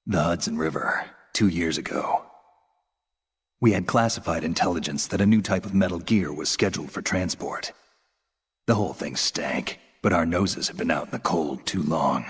The Hudson River, 2 years ago. We had classified intelligence that a new type of metal gear was scheduled for transport. The whole thing stank, but our noses had been out in the cold too long.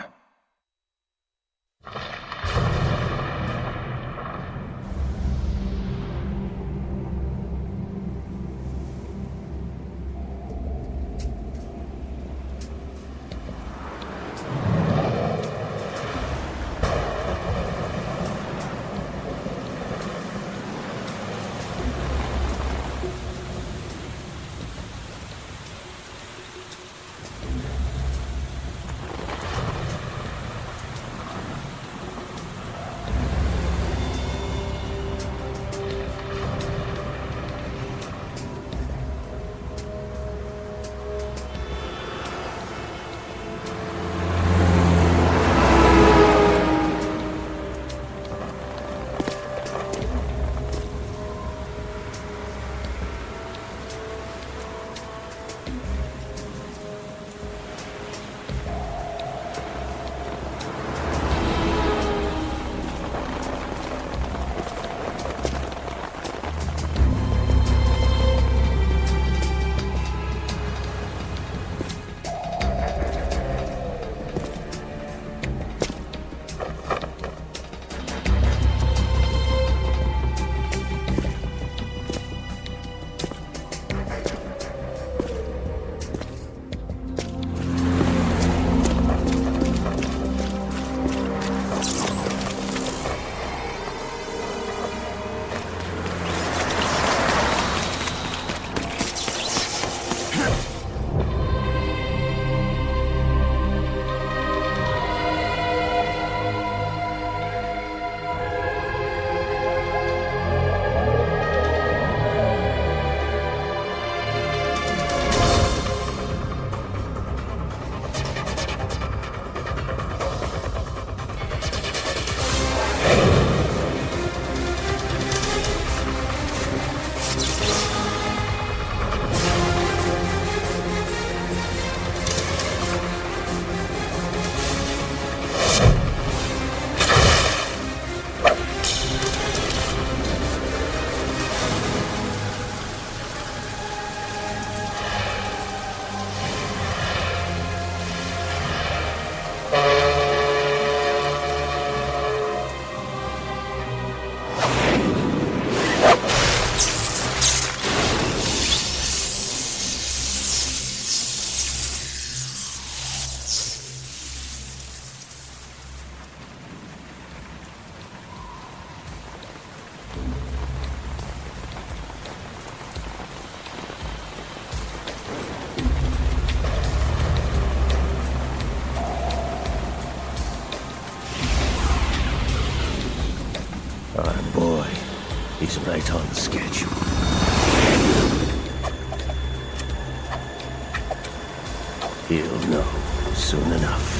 He's right on schedule. He'll know soon enough.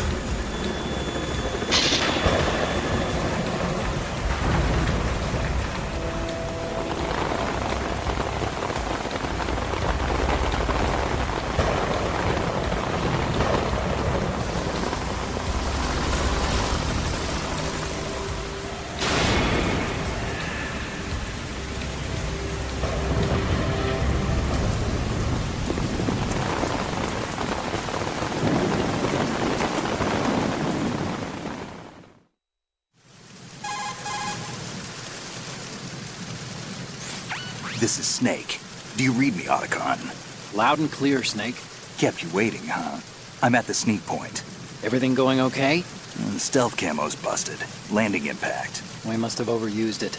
This is Snake. Do you read me, Otacon? Loud and clear, Snake. Kept you waiting, huh? I'm at the sneak point. Everything going okay? The stealth camo's busted. Landing impact. We must have overused it.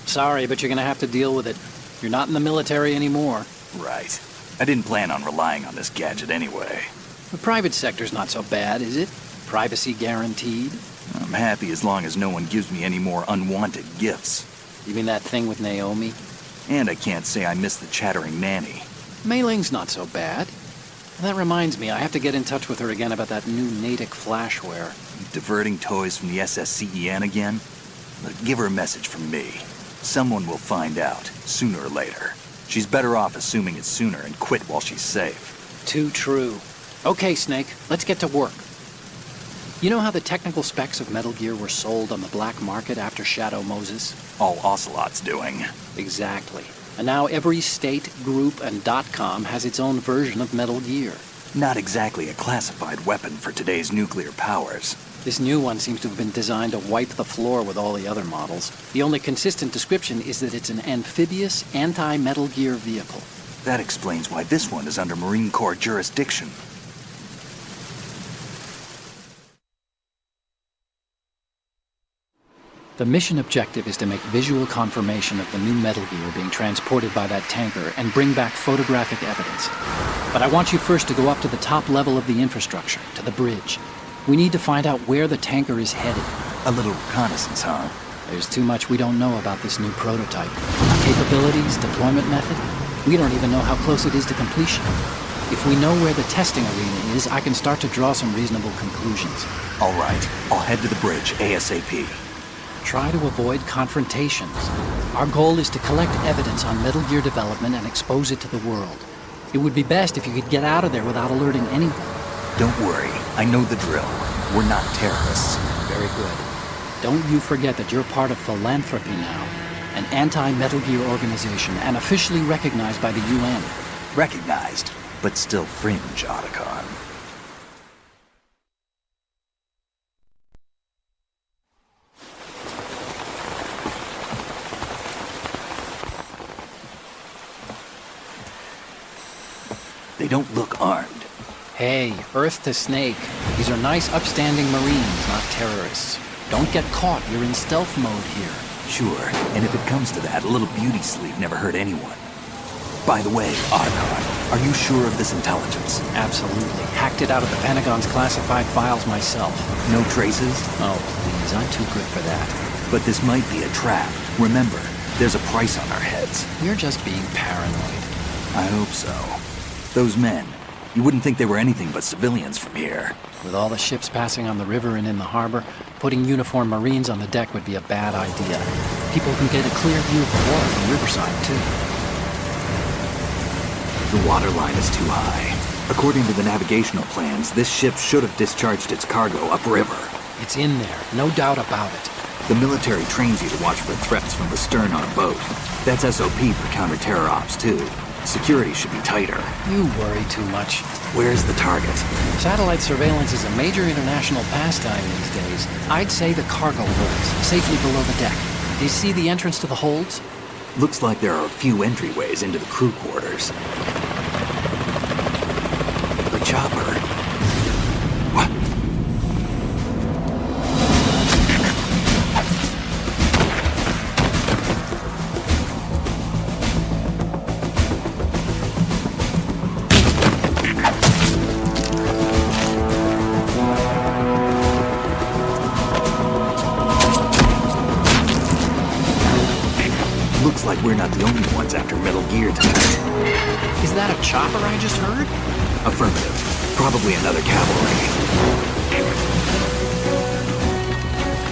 Sorry, but you're gonna have to deal with it. You're not in the military anymore. Right. I didn't plan on relying on this gadget anyway. The private sector's not so bad, is it? Privacy guaranteed? I'm happy as long as no one gives me any more unwanted gifts. You mean that thing with Naomi? And I can't say I miss the chattering nanny. Mei Ling's not so bad. That reminds me, I have to get in touch with her again about that new Natick flashware. Diverting toys from the SSCEN again? Look, give her a message from me. Someone will find out, sooner or later. She's better off assuming it's sooner and quit while she's safe. Too true. Okay, Snake, let's get to work. You know how the technical specs of Metal Gear were sold on the black market after Shadow Moses? All Ocelot's doing. Exactly. And now every state, group, and .com has its own version of Metal Gear. Not exactly a classified weapon for today's nuclear powers. This new one seems to have been designed to wipe the floor with all the other models. The only consistent description is that it's an amphibious, anti-Metal Gear vehicle. That explains why this one is under Marine Corps jurisdiction. The mission objective is to make visual confirmation of the new Metal Gear being transported by that tanker and bring back photographic evidence. But I want you first to go up to the top level of the infrastructure, to the bridge. We need to find out where the tanker is headed. A little reconnaissance, huh? There's too much we don't know about this new prototype. Capabilities, deployment method. We don't even know how close it is to completion. If we know where the testing arena is, I can start to draw some reasonable conclusions. All right, I'll head to the bridge ASAP. Try to avoid confrontations. Our goal is to collect evidence on Metal Gear development and expose it to the world. It would be best if you could get out of there without alerting anyone. Don't worry, I know the drill. We're not terrorists. Very good. Don't you forget that you're part of Philanthropy now, an anti-Metal Gear organization and officially recognized by the UN. Recognized, but still fringe, Otacon. They don't look armed. Hey, Earth to Snake. These are nice, upstanding Marines, not terrorists. Don't get caught. You're in stealth mode here. Sure, and if it comes to that, a little beauty sleep never hurt anyone. By the way, Otacon, are you sure of this intelligence? Absolutely. Hacked it out of the Pentagon's classified files myself. No traces? Oh, please, I'm too good for that. But this might be a trap. Remember, there's a price on our heads. You're just being paranoid. I hope so. Those men, you wouldn't think they were anything but civilians from here. With all the ships passing on the river and in the harbor, putting uniformed Marines on the deck would be a bad idea. People can get a clear view of the water from riverside, too. The water line is too high. According to the navigational plans, this ship should have discharged its cargo upriver. It's in there, no doubt about it. The military trains you to watch for threats from the stern on a boat. That's SOP for counter-terror ops, too. Security should be tighter. You worry too much. Where's the target? Satellite surveillance is a major international pastime these days. I'd say the cargo holds, safely below the deck. Do you see the entrance to the holds? Looks like there are a few entryways into the crew quarters. The chopper. What? Looks like we're not the only ones after Metal Gear tonight. Is that a chopper I just heard? Affirmative. Probably another cavalry.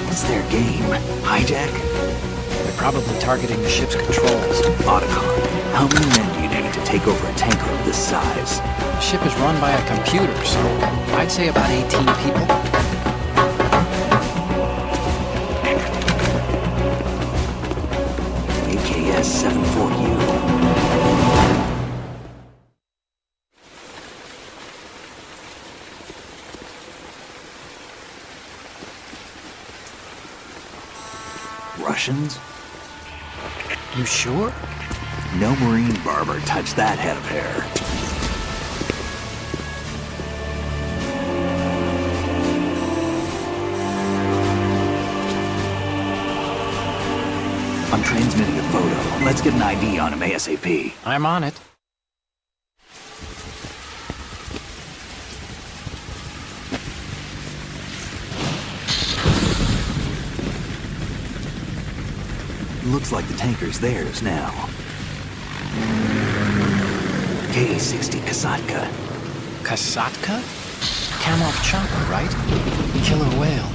What's their game? Hijack? They're probably targeting the ship's controls. Otacon, how many men do you need to take over a tanker of this size? The ship is run by a computer, so I'd say about 18 people. AKS 74U. Russians? You sure? No Marine barber touched that head of hair. I'm transmitting a photo. Let's get an ID on him ASAP. I'm on it. Looks like the tanker's theirs now. Ka-60 Kasatka. Kasatka? Cam-off chopper, right? Killer whale.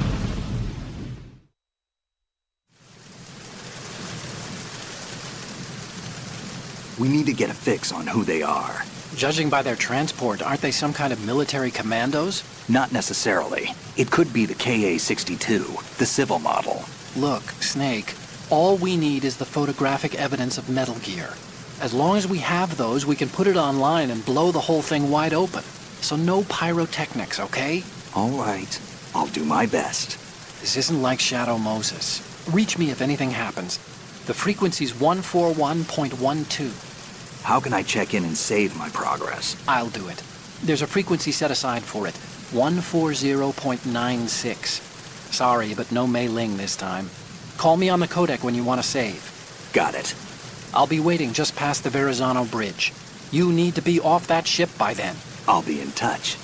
We need to get a fix on who they are. Judging by their transport, aren't they some kind of military commandos? Not necessarily. It cocould be the KA-62, the civil model. Look, Snake, all we need is the photographic evidence of Metal Gear. As long as we have those, we can put it online and blow the whole thing wide open. So no pyrotechnics, okay? All right. I'll do my best. This isn't like Shadow Moses. Reach me if anything happens. The frequency's 141.12. How can I check in and save my progress? I'll do it. There's a frequency set aside for it. 140.96. Sorry, but no Mei Ling this time. Call me on the codec when you want to save. Got it. I'll be waiting just past the Verrazano Bridge. You need to be off that ship by then. I'll be in touch.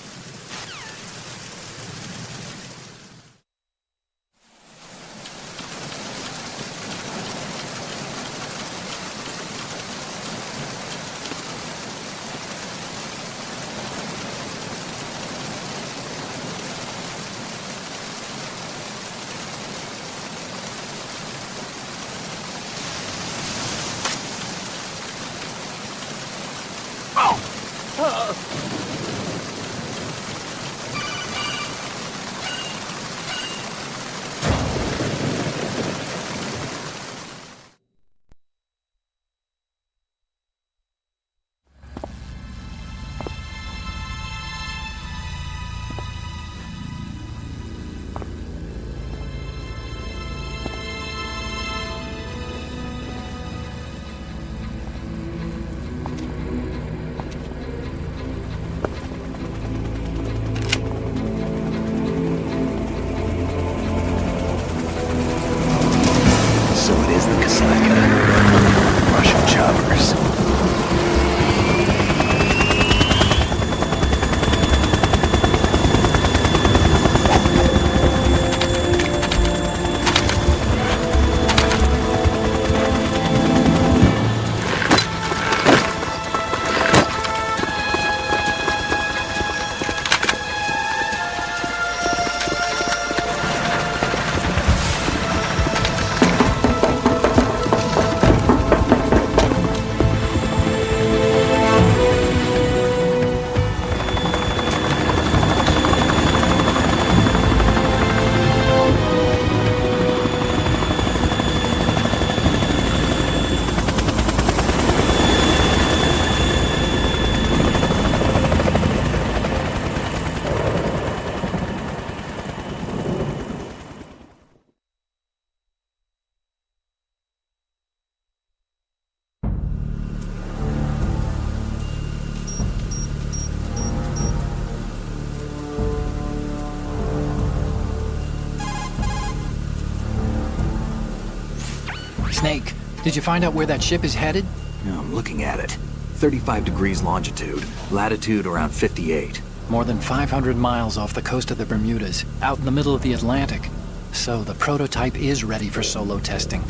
Snake, did you find out where that ship is headed? Yeah, I'm looking at it. 35 degrees longitude, latitude around 58. More than 500 miles off the coast of the Bermudas, out in the middle of the Atlantic. So the prototype is ready for solo testing.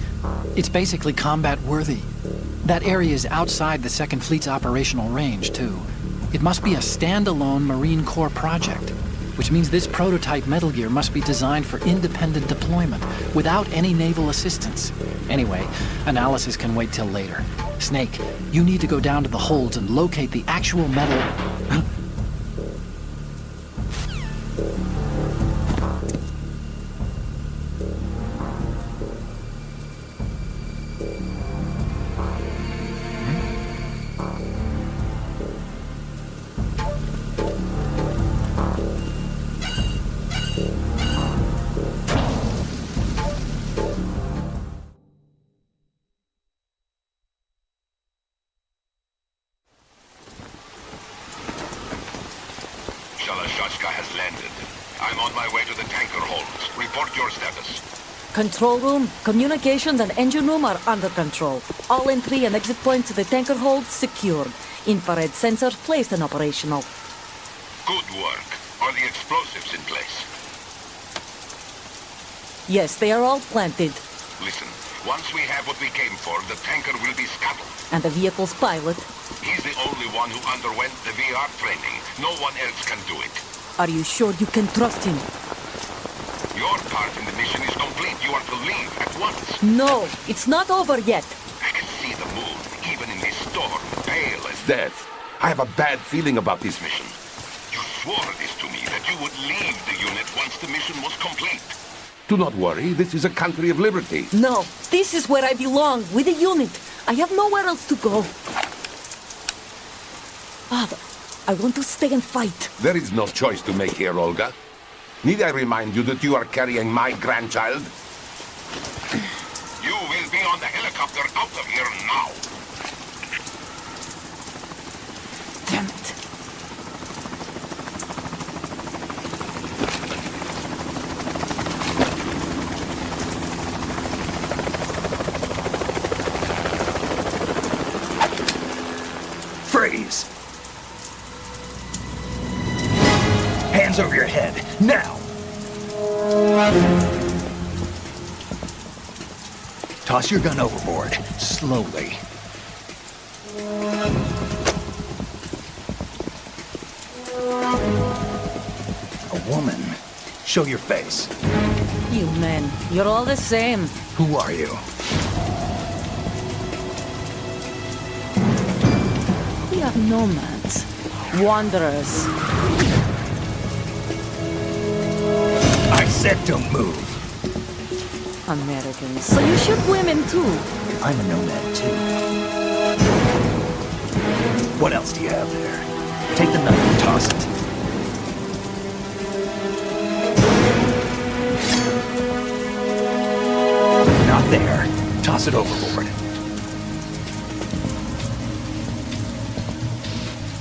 It's basically combat worthy. That area is outside the Second Fleet's operational range, too. It must be a standalone Marine Corps project, which means this prototype Metal Gear must be designed for independent deployment, without any naval assistance. Anyway, analysis can wait till later. Snake, you need to go down to the holds and locate the actual metal... has landed. I'm on my way to the tanker holds. Report your status. Control room, communications and engine room are under control. All entry and exit points to the tanker holds secured. Infrared sensors placed and operational. Good work. Are the explosives in place? Yes, they are all planted. Listen, once we have what we came for, the tanker will be scuttled. And the vehicle's pilot? He's the only one who underwent the VR training. No one else can do it. Are you sure you can trust him? Your part in the mission is complete. You are to leave at once. No, it's not over yet. I can see the moon, even in this storm, pale as death. I have a bad feeling about this mission. You swore this to me, that you would leave the unit once the mission was complete. Do not worry, this is a country of liberty. No, this is where I belong, with the unit. I have nowhere else to go. Father, I want to stay and fight. There is no choice to make here, Olga. Need I remind you that you are carrying my grandchild? You will be on the helicopter out of here now. Damn it. Freeze! Hands over your head, now! Toss your gun overboard, slowly. A woman. Show your face. You men, you're all the same. Who are you? We are nomads, wanderers. I said don't move. Americans, so you shoot women too. I'm a nomad too. What else do you have there? Take the knife and toss it. Not there. Toss it overboard.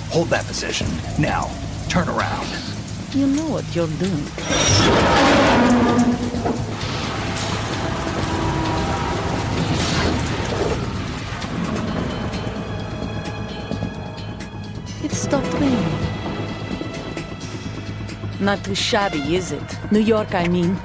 Hold that position. Now, turn around. You know what you're doing. It stopped raining. Not too shabby, is it? New York, I mean.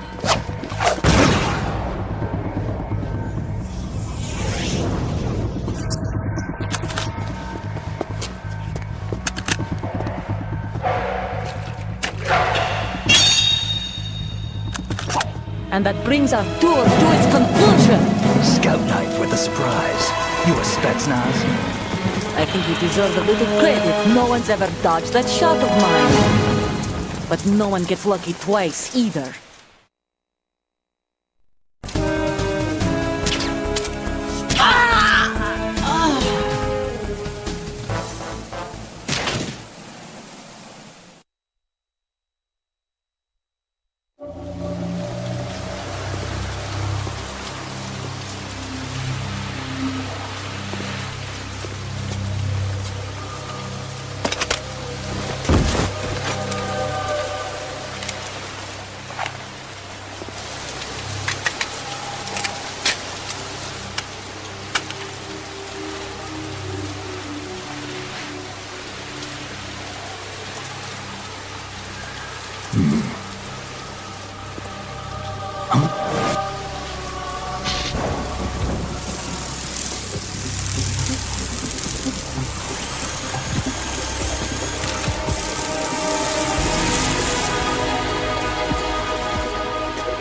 And that brings our tour to its conclusion. Scout knife with a surprise. You a Spetsnaz? I think you deserve a little credit. No one's ever dodged that shot of mine. But no one gets lucky twice, either.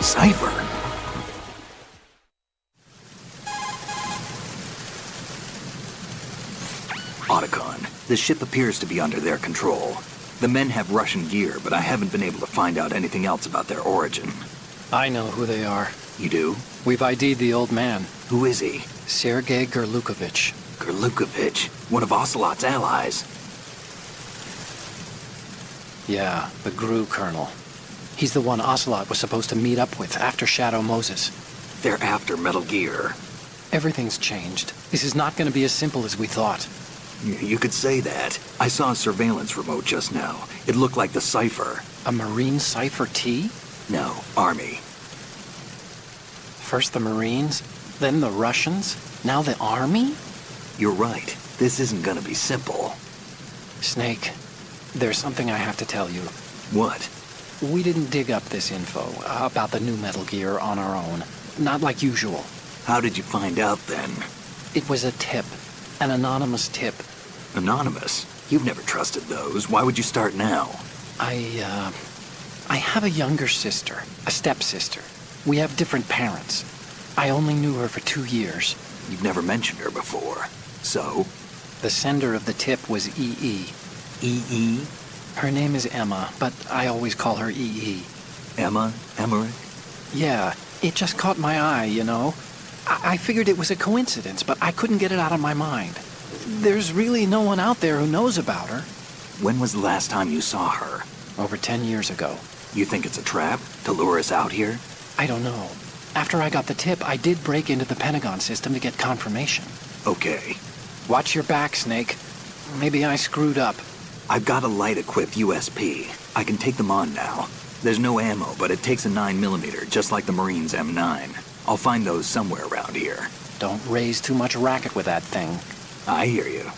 Cipher. Otacon, the ship appears to be under their control. The men have Russian gear, but I haven't been able to find out anything else about their origin. I know who they are. You do? We've ID'd the old man, Who is he? Sergei Gerlukovich. Gerlukovich, one of Ocelot's allies. Yeah, the GRU colonel. He's the one Ocelot was supposed to meet up with after Shadow Moses. They're after Metal Gear. Everything's changed. This is not going to be as simple as we thought. You could say that. I saw a surveillance remote just now. It looked like the Cipher. A Marine Cipher T? No, Army. First the Marines, then the Russians, now the Army? You're right. This isn't gonna be simple. Snake, there's something I have to tell you. What? We didn't dig up this info about the new Metal Gear on our own. Not like usual. How did you find out then? It was a tip. An anonymous tip. Anonymous? You've never trusted those. Why would you start now? I have a younger sister, a stepsister. We have different parents. I only knew her for 2 years. You've never mentioned her before. So? The sender of the tip was EE. E.E.? Her name is Emma, but I always call her EE. Emma? Emmerich? Yeah, it just caught my eye, you know. I figured it was a coincidence, but I couldn't get it out of my mind. There's really no one out there who knows about her. When was the last time you saw her? Over 10 years ago. You think it's a trap to lure us out here? I don't know. After I got the tip, I did break into the Pentagon system to get confirmation. Okay. Watch your back, Snake. Maybe I screwed up. I've got a light-equipped USP. I can take them on now. There's no ammo, but it takes a 9mm, just like the Marines' M9. I'll find those somewhere around here. Don't raise too much racket with that thing. I hear you.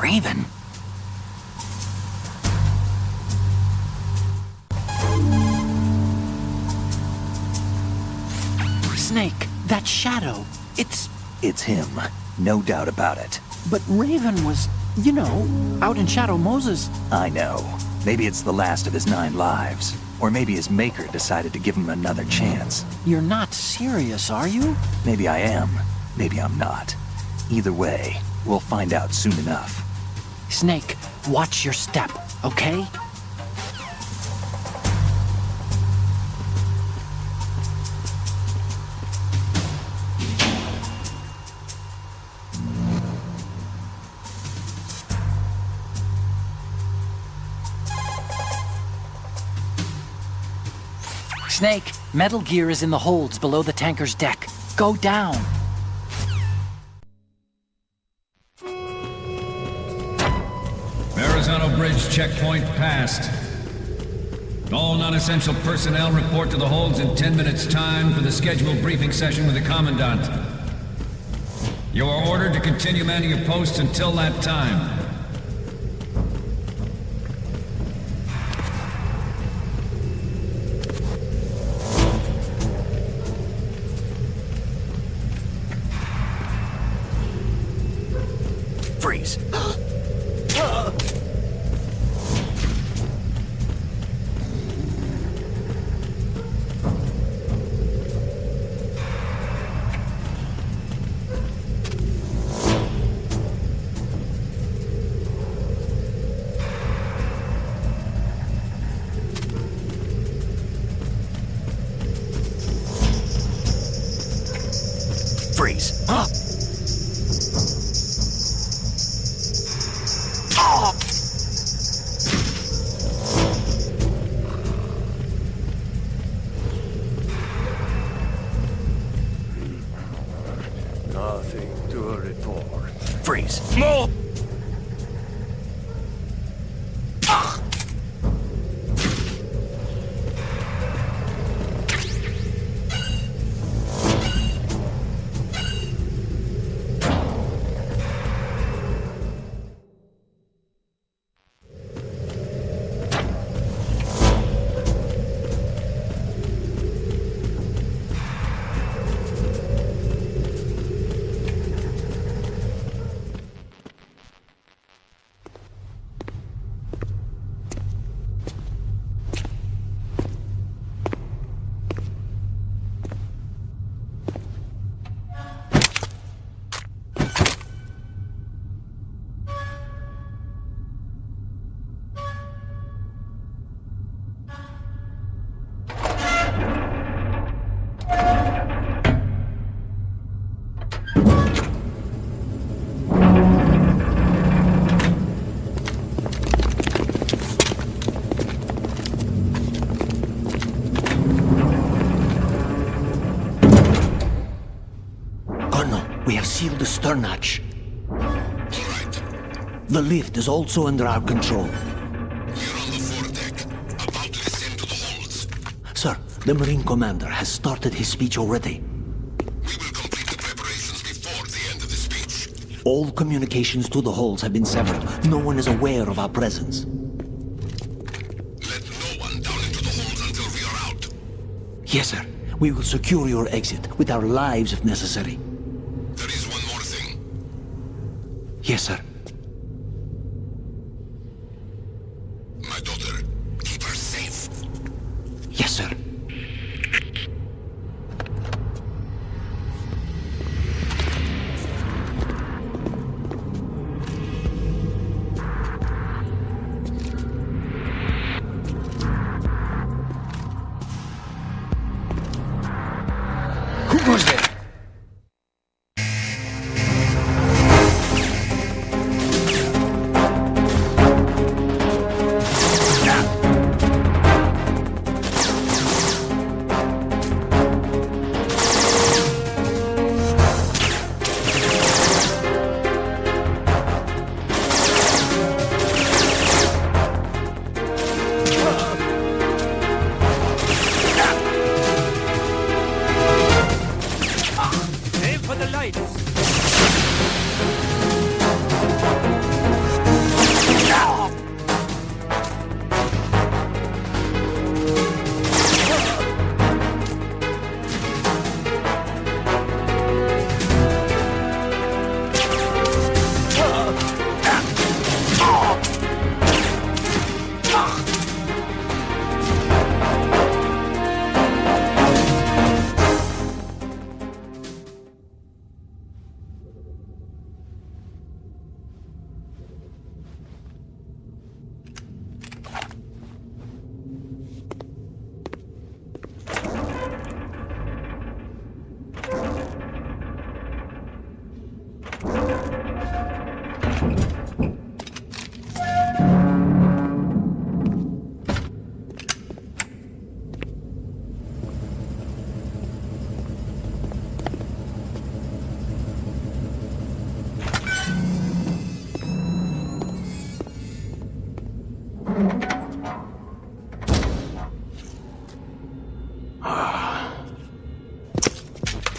Raven. Snake, that shadow, it's him. No doubt about it. But Raven was, you know, out in Shadow Moses. I know. Maybe it's the last of his 9 lives. Or maybe his maker decided to give him another chance. You're not serious, are you? Maybe I am. Maybe I'm not. Either way, we'll find out soon enough. Snake, watch your step, okay? Snake, metal gear is in the holds below the tanker's deck. Go down. Verrazano Bridge checkpoint passed. All non-essential personnel report to the holds in 10 minutes' time for the scheduled briefing session with the Commandant. You are ordered to continue manning your posts until that time. Freeze. Freeze. Nothing to report. Freeze. No! We have sealed the stern hatch. The lift is also under our control. We're on the foredeck, about to descend to the holds. Sir, The Marine commander has started his speech already. We will complete the preparations before the end of the speech. All communications to the holds have been severed. No one is aware of our presence. Let no one down into the holds until we are out. Yes, sir. We will secure your exit with our lives if necessary. There is one more thing. Yes, sir. My daughter, keep her safe. Yes, sir. Who goes there?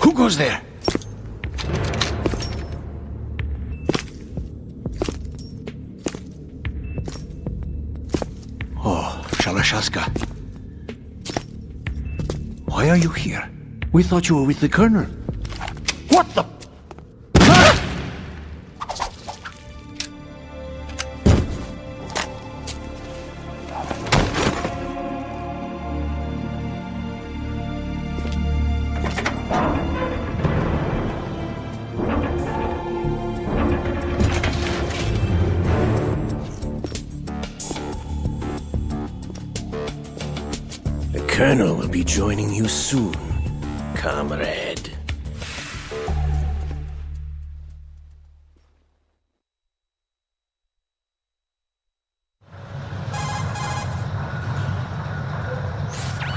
Who goes there? Oh, Shalashaska. Why are you here? We thought you were with the Colonel. What the? The Colonel will be joining you soon, comrade.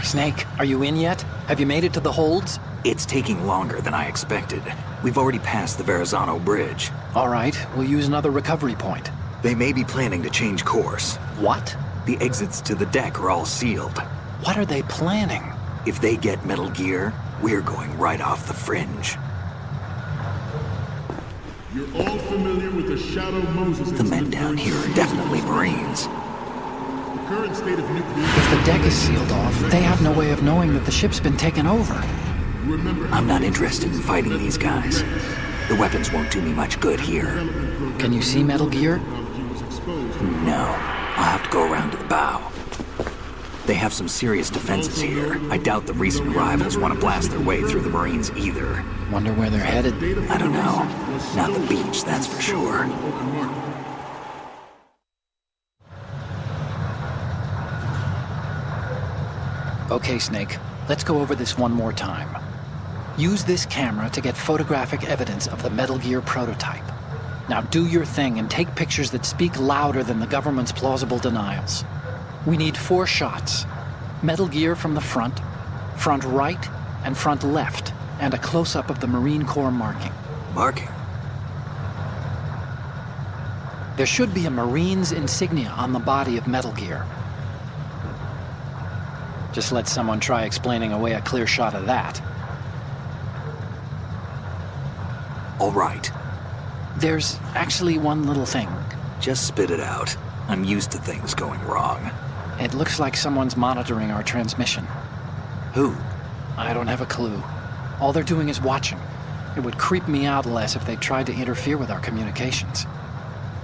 Snake, are you in yet? Have you made it to the holds? It's taking longer than I expected. We've already passed the Verrazano Bridge. All right, we'll use another recovery point. They may be planning to change course. What? The exits to the deck are all sealed. What are they planning? If they get Metal Gear, we're going right off the fringe. You're all familiar with the Shadow Moses The men down here are definitely Marines. The current state of nuclear... If the deck is sealed off, they have no way of knowing that the ship's been taken over. Remember, I'm not interested in fighting these guys. The weapons won't do me much good here. Can you see Metal Gear? No. I'll have to go around to the bow. They have some serious defenses here. I doubt the recent arrivals want to blast their way through the Marines either. Wonder where they're headed? I don't know. Not the beach, that's for sure. Okay, Snake. Let's go over this one more time. Use this camera to get photographic evidence of the Metal Gear prototype. Now do your thing and take pictures that speak louder than the government's plausible denials. We need 4 shots. Metal Gear from the front right, and front left, and a close-up of the Marine Corps marking. Marking? There should be a Marine's insignia on the body of Metal Gear. Just let someone try explaining away a clear shot of that. All right. There's actually one little thing. Just spit it out. I'm used to things going wrong. It looks like someone's monitoring our transmission. Who? I don't have a clue. All they're doing is watching. It would creep me out less if they tried to interfere with our communications.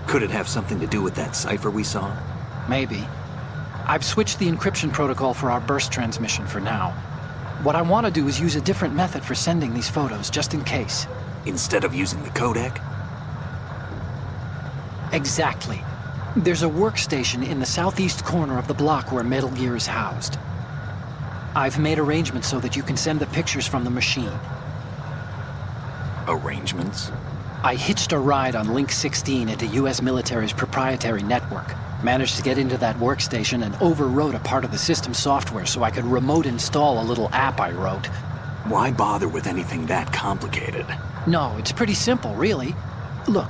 Could it have something to do with that cipher we saw? Maybe. I've switched the encryption protocol for our burst transmission for now. What I want to do is use a different method for sending these photos, just in case. Instead of using the codec? Exactly. There's a workstation in the southeast corner of the block where Metal Gear is housed. I've made arrangements so that you can send the pictures from the machine. Arrangements? I hitched a ride on Link 16 into US military's proprietary network. Managed to get into that workstation and overwrote a part of the system software so I could remote install a little app I wrote. Why bother with anything that complicated? No, it's pretty simple, really. Look,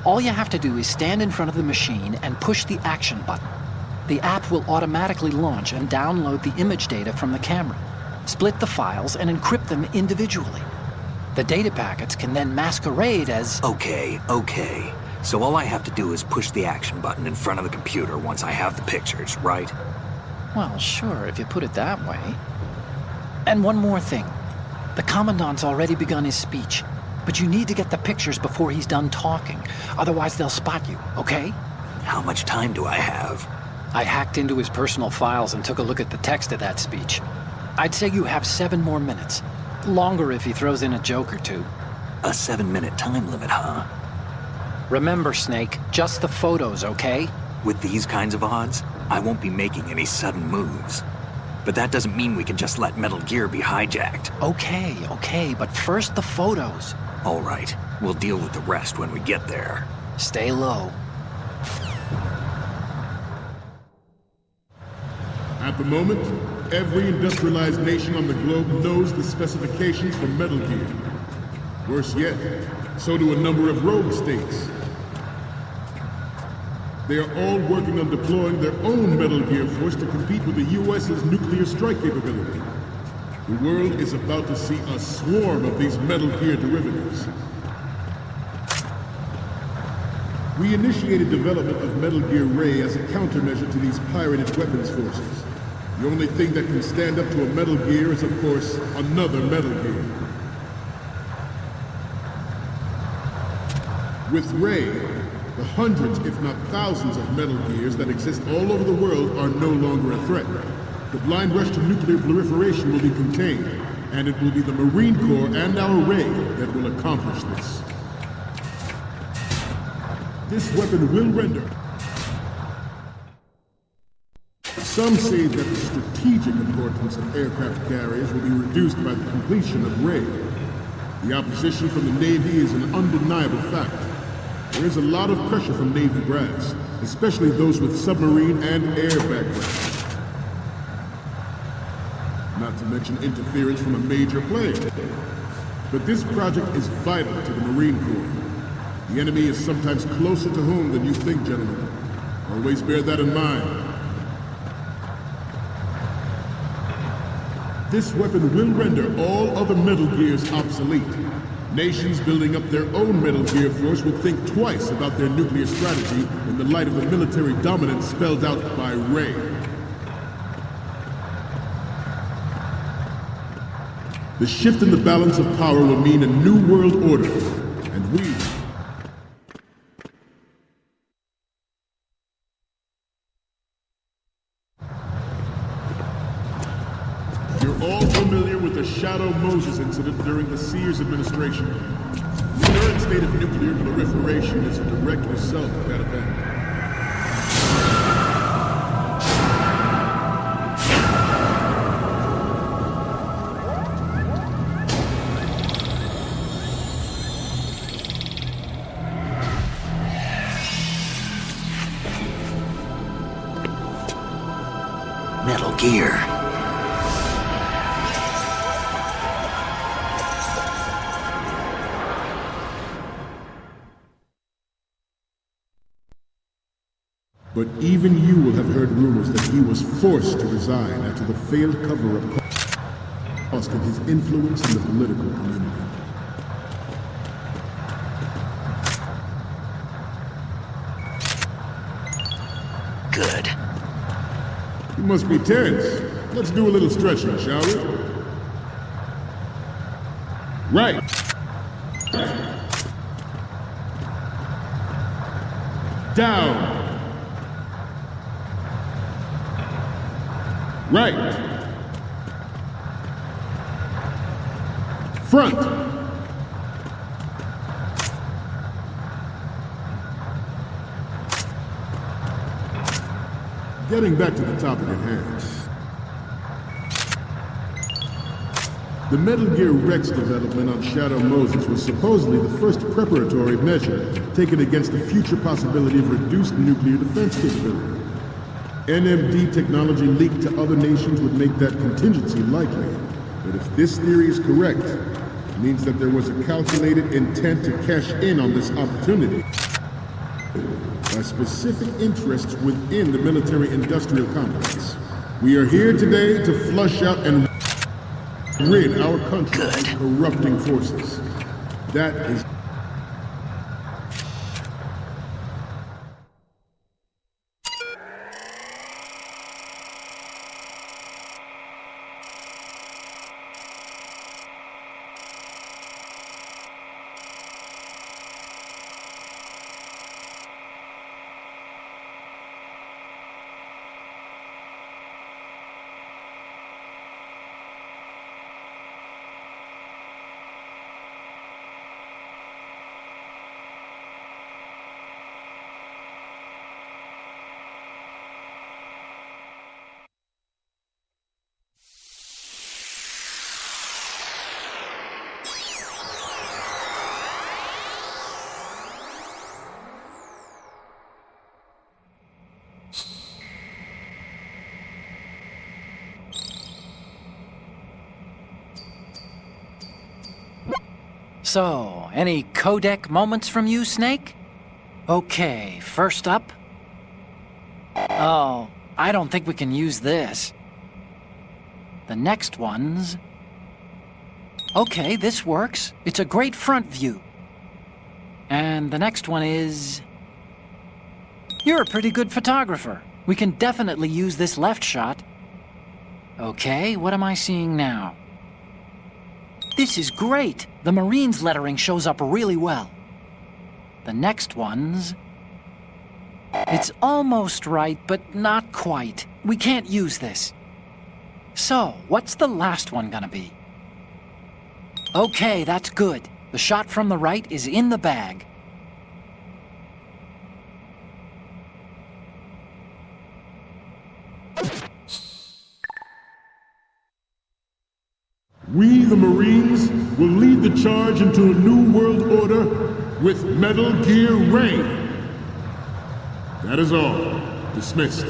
all you have to do is stand in front of the machine and push the action button. The app will automatically launch and download the image data from the camera, split the files, and encrypt them individually. The data packets can then masquerade as... Okay. So all I have to do is push the action button in front of the computer once I have the pictures, right? Well, sure, if you put it that way. And one more thing. The Commandant's already begun his speech, but you need to get the pictures before he's done talking. Otherwise, they'll spot you, okay? How much time do I have? I hacked into his personal files and took a look at the text of that speech. I'd say you have 7 more minutes. Longer if he throws in a joke or two. A 7-minute time limit, huh? Remember, Snake, just the photos, okay? With these kinds of odds, I won't be making any sudden moves. But that doesn't mean we can just let Metal Gear be hijacked. Okay, but first the photos. All right, we'll deal with the rest when we get there. Stay low. At the moment, every industrialized nation on the globe knows the specifications for Metal Gear. Worse yet, so do a number of rogue states. They are all working on deploying their own Metal Gear force to compete with the US's nuclear strike capability. The world is about to see a swarm of these Metal Gear derivatives. We initiated development of Metal Gear Ray as a countermeasure to these pirated weapons forces. The only thing that can stand up to a Metal Gear is, of course, another Metal Gear. With Ray, the hundreds, if not thousands, of Metal Gears that exist all over the world are no longer a threat. The blind rush to nuclear proliferation will be contained, and it will be the Marine Corps and our Ray that will accomplish this. This weapon will render. Some say that the strategic importance of aircraft carriers will be reduced by the completion of Ray. The opposition from the Navy is an undeniable fact. There is a lot of pressure from Navy brass, especially those with submarine and air backgrounds. Not to mention interference from a major player. But this project is vital to the Marine Corps. The enemy is sometimes closer to home than you think, gentlemen. Always bear that in mind. This weapon will render all other Metal Gears obsolete. Nations building up their own Metal Gear force would think twice about their nuclear strategy in the light of the military dominance spelled out by Ray. The shift in the balance of power will mean a new world order, and we... You're all familiar with the Shadow Moses incident during the Sears administration. The current state of nuclear proliferation is a direct result of that event. Metal Gear. But even you will have heard rumors that he was forced to resign after the failed cover-up cost him his influence in the political community. Good. You must be tense. Let's do a little stretching, shall we? Right. Down. Right. Front. Getting back to the topic at hand. The Metal Gear Rex development on Shadow Moses was supposedly the first preparatory measure taken against the future possibility of reduced nuclear defense capability. NMD technology leaked to other nations would make that contingency likely. But if this theory is correct, it means that there was a calculated intent to cash in on this opportunity by specific interests within the military-industrial complex. We are here today to flush out and rid our country of corrupting forces. That is... So, any codec moments from you, Snake? Okay, first up. Oh, I don't think we can use this. The next one's... Okay, this works. It's a great front view. And the next one is... You're a pretty good photographer. We can definitely use this left shot. Okay, what am I seeing now? This is great! The Marines lettering shows up really well. The next one's... It's almost right, but not quite. We can't use this. So, what's the last one gonna be? Okay, that's good. The shot from the right is in the bag. We, the Marines, will lead the charge into a new world order with Metal Gear Ray. That is all. Dismissed.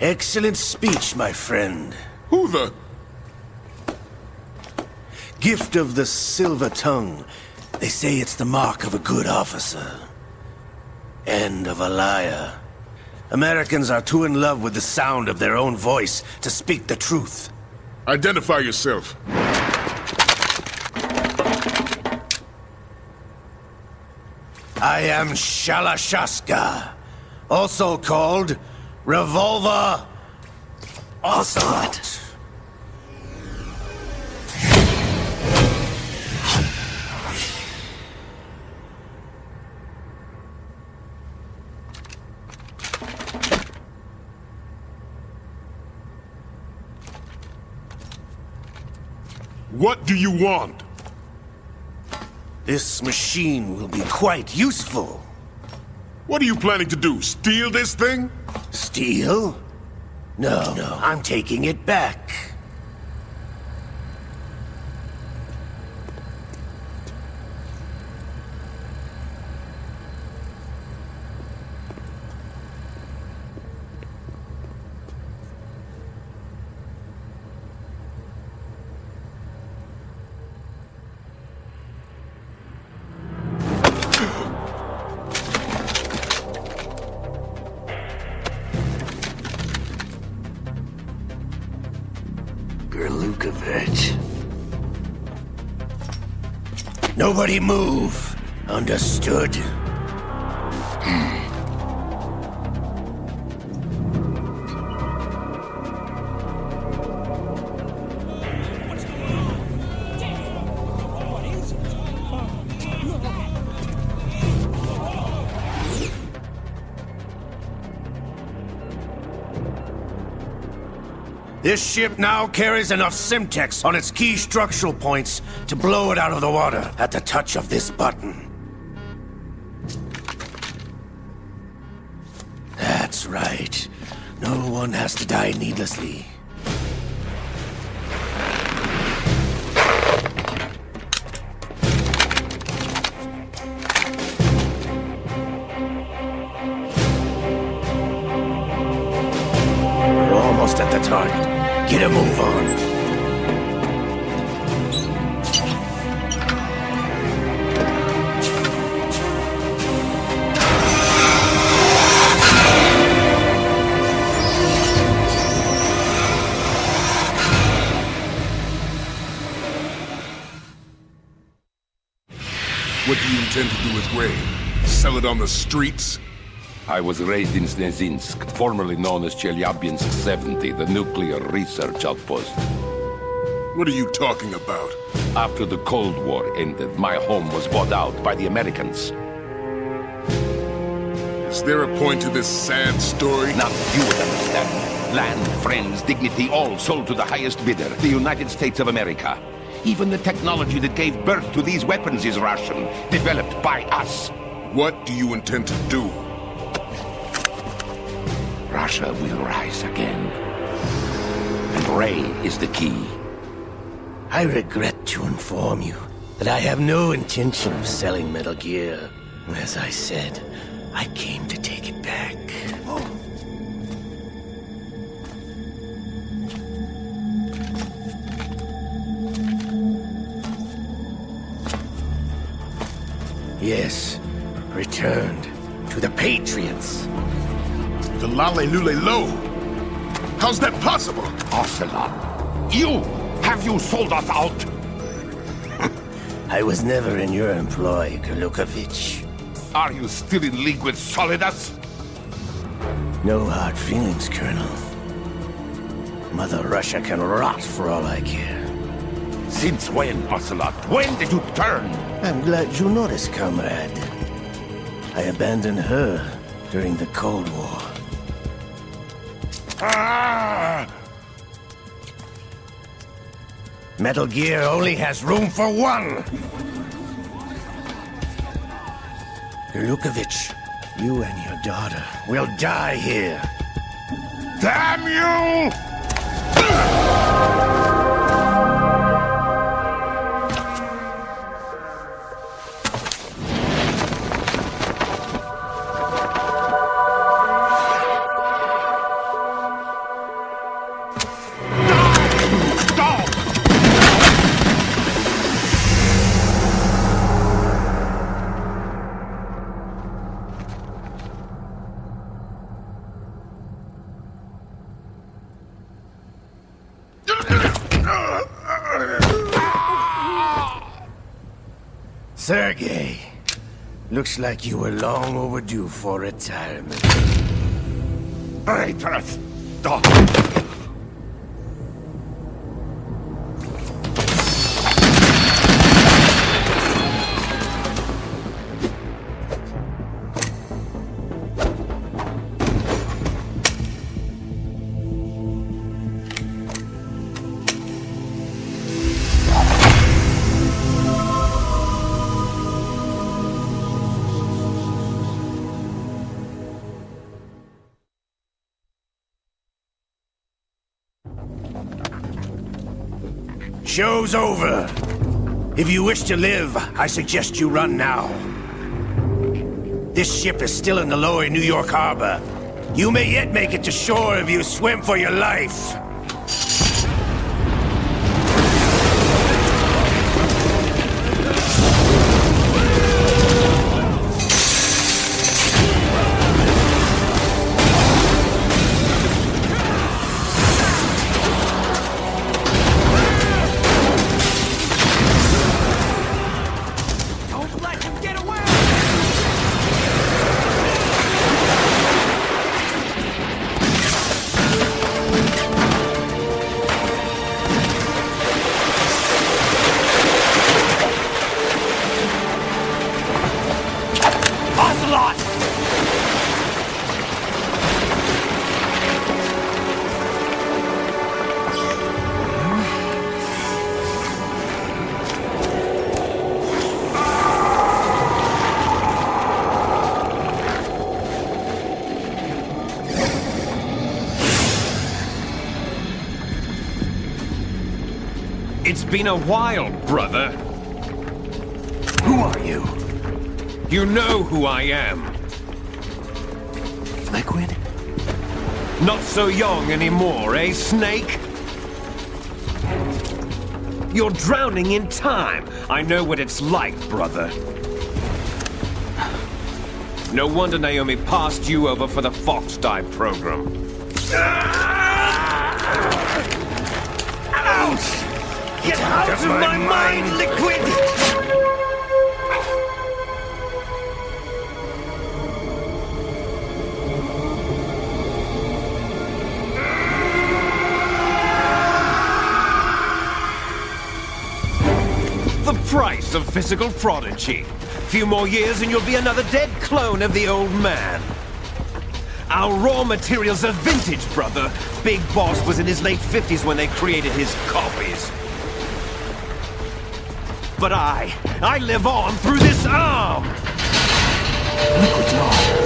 Excellent speech, my friend. Who the... Gift of the silver tongue. They say it's the mark of a good officer. And of a liar. Americans are too in love with the sound of their own voice to speak the truth. Identify yourself. I am Shalashaska, also called Revolver Ocelot. What do you want? This machine will be quite useful. What are you planning to do? Steal this thing? Steal? No, I'm taking it back. Nobody move. Understood? This ship now carries enough Simtex on its key structural points to blow it out of the water at the touch of this button. That's right. No one has to die needlessly. We're almost at the target. Get a move on. What do you intend to do with Ray? Sell it on the streets? I was raised in Snezinsk, formerly known as Chelyabinsk 70, the nuclear research outpost. What are you talking about? After the Cold War ended, my home was bought out by the Americans. Is there a point to this sad story? Now you would understand. Land, friends, dignity, all sold to the highest bidder, the United States of America. Even the technology that gave birth to these weapons is Russian, developed by us. What do you intend to do? Russia will rise again. And Ray is the key. I regret to inform you that I have no intention of selling Metal Gear. As I said, I came to take it back. Yes, returned to the Patriots. The Lale Lule Lo? How's that possible? Ocelot, have you sold us out? I was never in your employ, Gurlukovich. Are you still in league with Solidus? No hard feelings, Colonel. Mother Russia can rot for all I care. Since when, Ocelot? When did you turn? I'm glad you noticed, comrade. I abandoned her during the Cold War. Metal Gear only has room for one! Gurlukovich, you and your daughter will die here. Damn you! Sergei, looks like you were long overdue for retirement. Traitorous dog! Show's over. If you wish to live, I suggest you run now. This ship is still in the lower New York harbor. You may yet make it to shore if you swim for your life. It's been a while, brother. Who are you? You know who I am. Liquid? Not so young anymore, eh, Snake? You're drowning in time. I know what it's like, brother. No wonder Naomi passed you over for the Fox Dive program. Ouch! Get out of my mind, Liquid! The price of physical prodigy. Few more years and you'll be another dead clone of the old man. Our raw materials are vintage, brother. Big Boss was in his late 50s when they created his copies. But I live on through this arm! Liquid's on.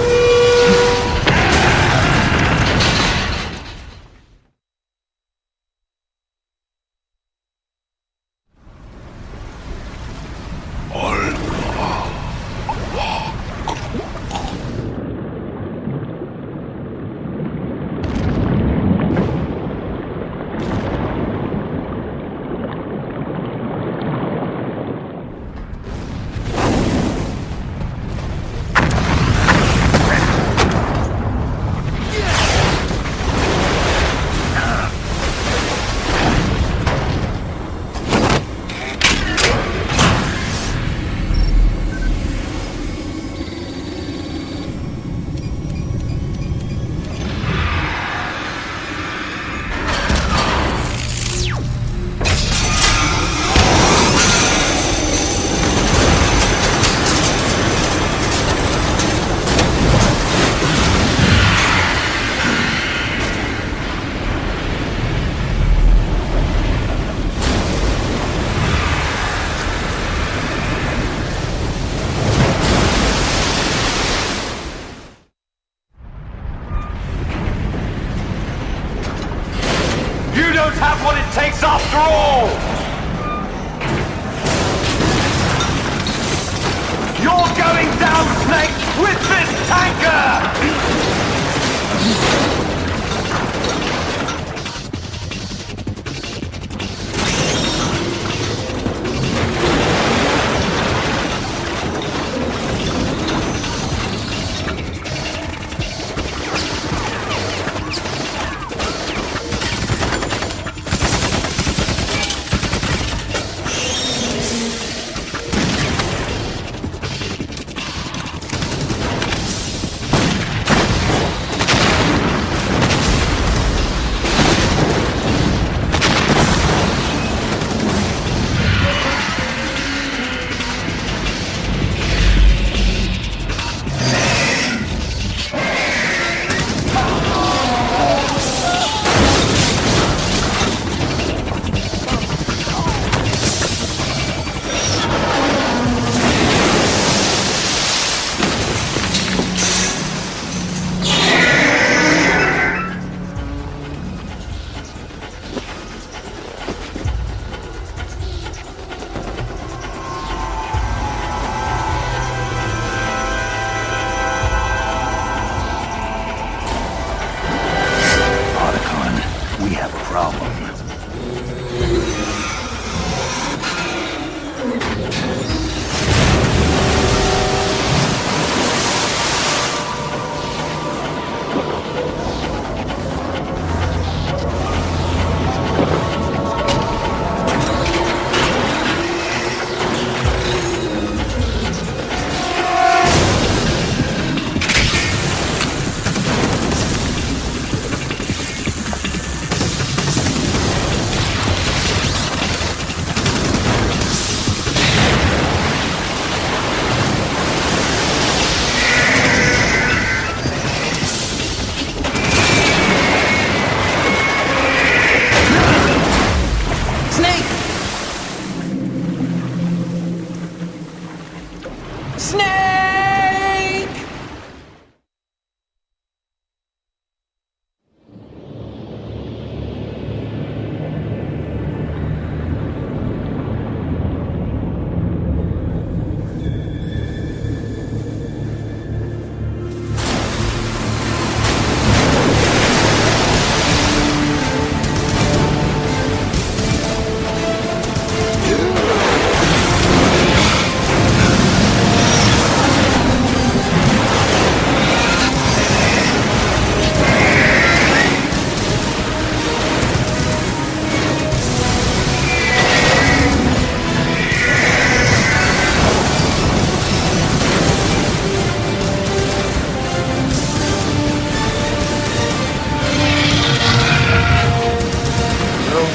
After all! You're going down, Snake, with this tanker!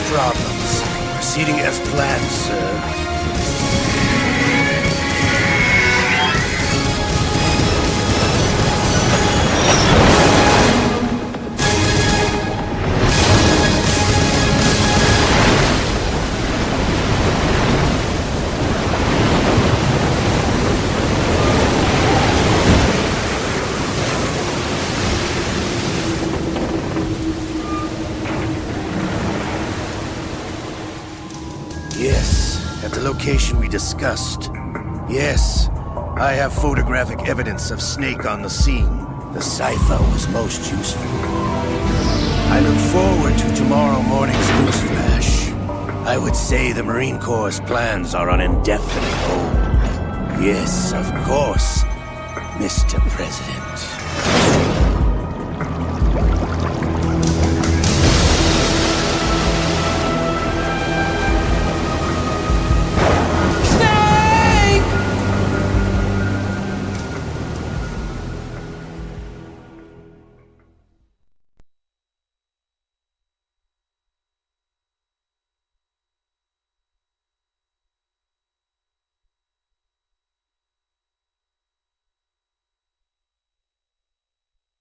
problems. Proceeding as planned, sir. Yes, at the location we discussed. Yes, I have photographic evidence of Snake on the scene. The cipher was most useful. I look forward to tomorrow morning's news flash. I would say the Marine Corps' plans are on indefinite hold. Yes, of course, Mr. President.